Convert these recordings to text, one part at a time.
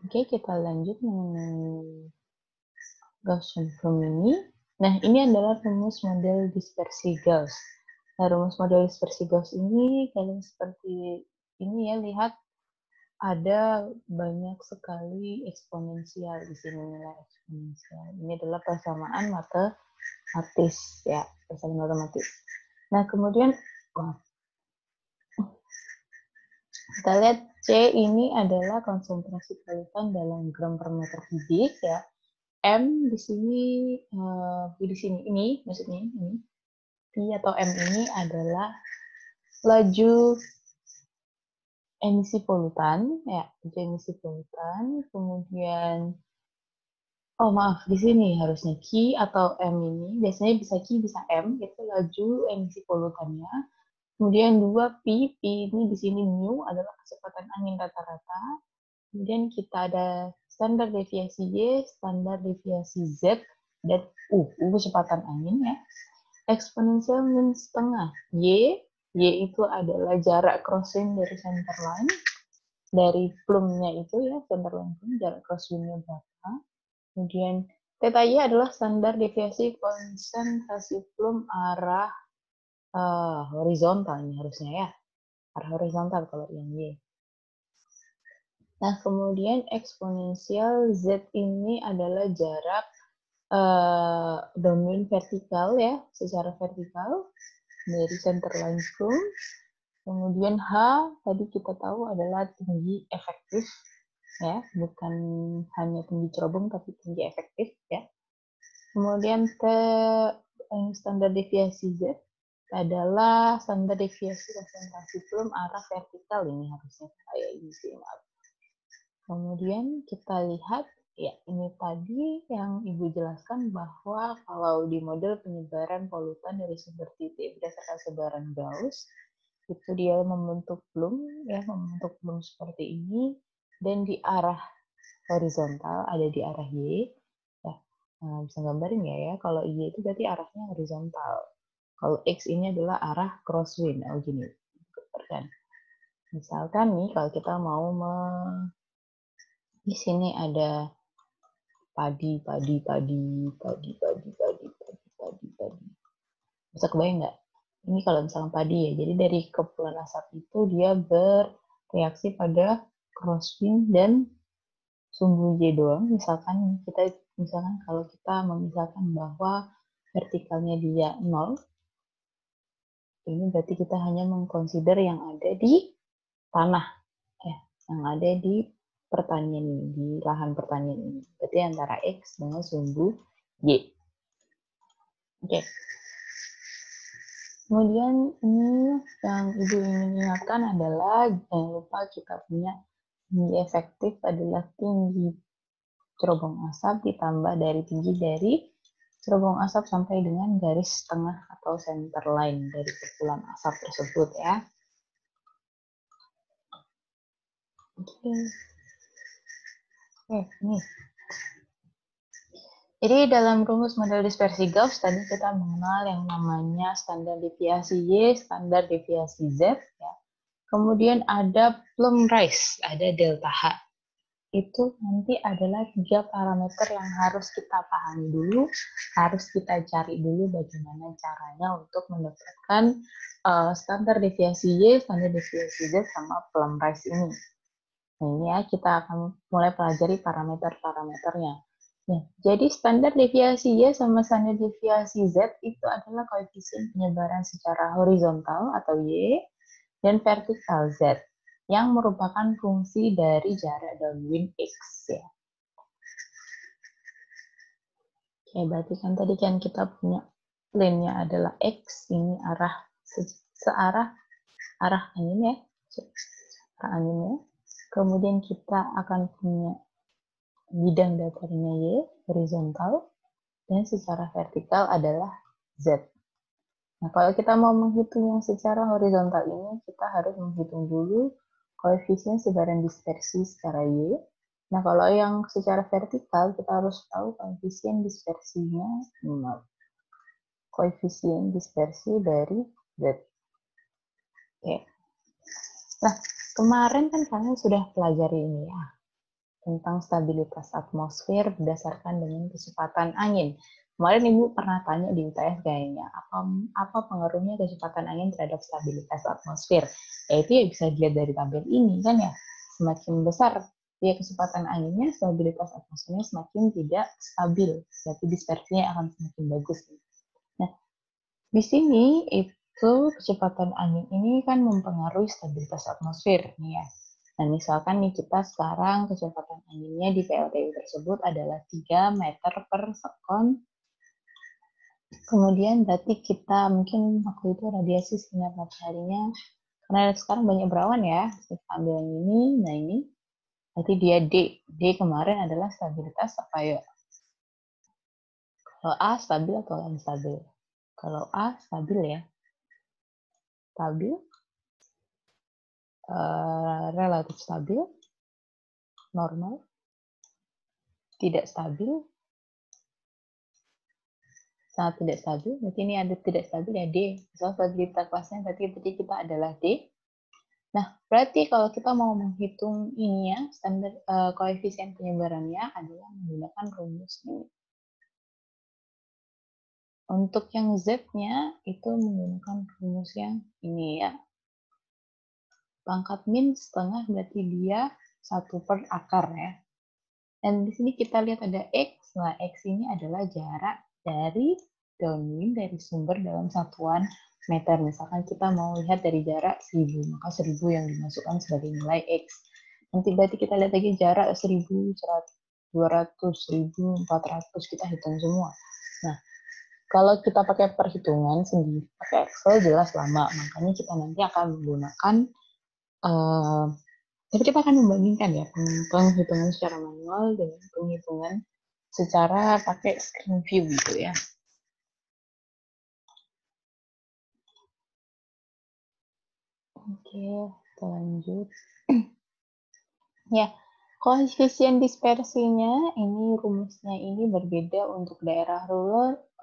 Oke, kita lanjut mengenai Gaussian form ini. Nah, ini adalah rumus model dispersi Gauss. Nah, rumus model dispersi Gauss ini kalian seperti ini ya, lihat ada banyak sekali eksponensial di sini, nilai eksponensial. Ini adalah persamaan matematis ya, persamaan matematis. Nah, kemudian kita lihat C ini adalah konsentrasi polutan dalam gram per meter kubik ya. M di sini ini maksudnya ini P atau M ini adalah laju emisi polutan ya, emisi polutan. Kemudian maaf, di sini harusnya Q atau M ini biasanya bisa Q bisa M, itu laju emisi polutannya. Kemudian 2 P ini di sini mu adalah kecepatan angin rata-rata. Kemudian kita ada standar deviasi Y, standar deviasi Z, dan U kecepatan angin ya. Eksponensial min setengah Y itu adalah jarak crosswind dari center line, dari plumnya itu ya, center line plum, jarak crosswindnya berapa. Kemudian theta Y adalah standar deviasi konsentrasi plum arah horizontal ini harusnya ya, arah horizontal kalau yang Y. Nah, kemudian eksponensial Z ini adalah jarak downwind vertikal ya, secara vertikal dari center line plum. Kemudian H tadi kita tahu adalah tinggi efektif ya, bukan hanya tinggi cerobong tapi tinggi efektif ya. Kemudian standar deviasi Z adalah standar deviasi konsentrasi plum arah vertikal, ini harusnya kayak ini sih, maaf. Kemudian kita lihat, ya ini tadi yang Ibu jelaskan bahwa kalau di model penyebaran polutan dari sumber titik berdasarkan sebaran Gauss, itu dia membentuk plum, ya membentuk plum seperti ini, dan di arah horizontal, ada di arah Y. Ya, bisa gambarin ya, kalau Y itu berarti arahnya horizontal. Kalau X ini adalah arah crosswind, gini. Misalkan nih, kalau kita mau di sini ada padi. Bisa kebayang nggak? Ini kalau misalnya padi ya, jadi dari kepulan asap itu dia bereaksi pada crosswind dan sumbu Y doang. Misalkan kalau kita memisahkan bahwa vertikalnya dia 0, ini berarti kita hanya mengconsider yang ada di tanah, ya, yang ada di pertanian ini, di lahan pertanian ini. Berarti antara X dengan sumbu Y. Oke. Kemudian ini yang Ibu ingin ingatkan adalah jangan lupa kita punya tinggi efektif adalah tinggi cerobong asap ditambah dari tinggi dari cerobong asap sampai dengan garis tengah atau center line dari kepulan asap tersebut ya. Oke. Nih. Jadi dalam rumus model dispersi Gauss tadi kita mengenal yang namanya standar deviasi Y, standar deviasi Z ya. Kemudian ada plum rise, ada delta H. Itu nanti adalah 3 parameter yang harus kita pahami dulu, harus kita cari dulu bagaimana caranya untuk mendapatkan standar deviasi Y, standar deviasi Z, sama plum rise ini. Nah ini ya, kita akan mulai pelajari parameter-parameternya. Nah, jadi standar deviasi Y sama standar deviasi Z itu adalah koefisien penyebaran secara horizontal atau Y dan vertikal Z yang merupakan fungsi dari jarak downwind X ya. Oke, berarti kan tadi kan kita punya plane-nya adalah X, ini searah angin ya, arah anginnya. Kemudian kita akan punya bidang datarnya Y, horizontal, dan secara vertikal adalah Z. Nah, kalau kita mau menghitung yang secara horizontal ini, kita harus menghitung dulu koefisien sebaran dispersi secara Y. Nah, kalau yang secara vertikal, kita harus tahu koefisien dispersinya, koefisien dispersi dari Z. Oke. Nah, kemarin kan kalian sudah pelajari ini ya. tentang stabilitas atmosfer berdasarkan dengan kecepatan angin. Kemarin Ibu pernah tanya di UTS kayaknya, apa pengaruhnya kecepatan angin terhadap stabilitas atmosfer? Yaitu ya bisa dilihat dari tabel ini kan ya, semakin besar ya kecepatan anginnya, stabilitas atmosfernya semakin tidak stabil, berarti dispersinya akan semakin bagus. Nah, di sini itu kecepatan angin ini kan mempengaruhi stabilitas atmosfer nih ya. Nah, misalkan nih kita sekarang kecepatan anginnya di PLTU tersebut adalah 3 meter per sekon. Kemudian berarti kita mungkin waktu itu radiasi sinar mataharinya, karena sekarang banyak berawan ya, kita ambil yang ini, nah ini, berarti dia D. D kemarin adalah stabilitas apa ya? Kalau A stabil atau instabil? Kalau A stabil ya, stabil, relatif stabil, normal, tidak stabil, sangat tidak stabil. Berarti ini ada tidak stabil ya D. Misal stabilitas kelasnya berarti kita adalah D. Nah, berarti kalau kita mau menghitung ini ya, standar koefisien penyebarannya adalah menggunakan rumus ini. Untuk yang Z-nya itu menggunakan rumus yang ini ya. Pangkat min setengah berarti dia 1 per akar ya. Dan di sini kita lihat ada X. Nah, X ini adalah jarak dari downwind dari sumber dalam satuan meter. Misalkan kita mau lihat dari jarak 1000, maka 1000 yang dimasukkan sebagai nilai X. Nanti berarti kita lihat lagi jarak 1000, 200, 1400, kita hitung semua. Nah, kalau kita pakai perhitungan sendiri, pakai Excel jelas lama, makanya kita nanti akan menggunakan tapi kita akan membandingkan ya penghitungan secara manual dengan penghitungan secara pakai screen view gitu ya. Oke, kita lanjut. Ya, koefisien dispersinya ini rumusnya ini berbeda untuk daerah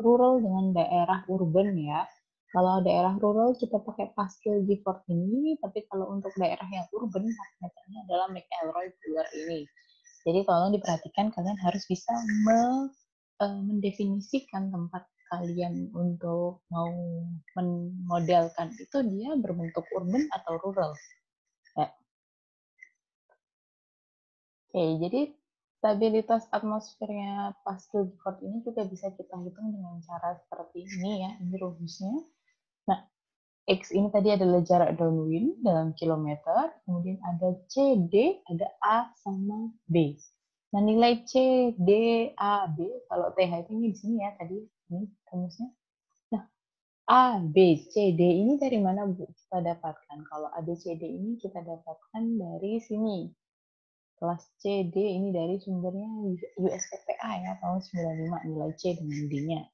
rural dengan daerah urban ya. Kalau daerah rural kita pakai Pascal Gifford ini, tapi kalau untuk daerah yang urban parameternya adalah McElroy-Buller ini. Jadi tolong diperhatikan, kalian harus bisa mendefinisikan tempat kalian untuk mau memodelkan itu dia berbentuk urban atau rural. Ya. Oke, jadi stabilitas atmosfernya Pascal Gifford ini juga bisa kita hitung dengan cara seperti ini ya, ini rumusnya. Nah, X ini tadi adalah jarak downwind dalam kilometer, kemudian ada CD, ada A sama B. Nah, nilai C, D, A, B, kalau TH itu ini di sini ya tadi, ini rumusnya. Nah, A, B, C, D ini dari mana Bu kita dapatkan? Kalau A, B, C, D ini kita dapatkan dari sini. Kelas C, D ini dari sumbernya USFPA ya, tahun 95, nilai C dengan D-nya.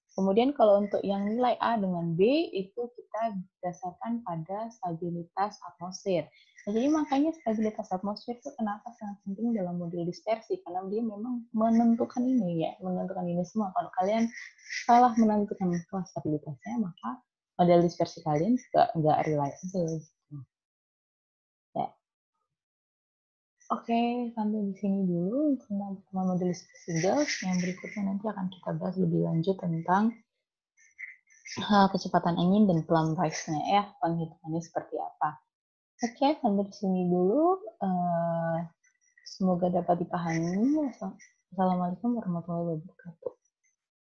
Kemudian kalau untuk yang nilai A dengan B itu kita berdasarkan pada stabilitas atmosfer. Nah, jadi makanya stabilitas atmosfer itu kenapa sangat penting dalam model dispersi, karena dia memang menentukan ini ya, menentukan ini semua. Kalau kalian salah menentukan stabilitasnya, maka model dispersi kalian juga nggak reliable. Ya. Oke, sampai di sini dulu tentang model dispersi gas. Yang berikutnya nanti akan kita bahas lebih lanjut tentang kecepatan angin dan plumb rise-nya ya, penghitungannya seperti apa. Oke, sampai di sini dulu. Semoga dapat dipahami. Assalamualaikum warahmatullahi wabarakatuh.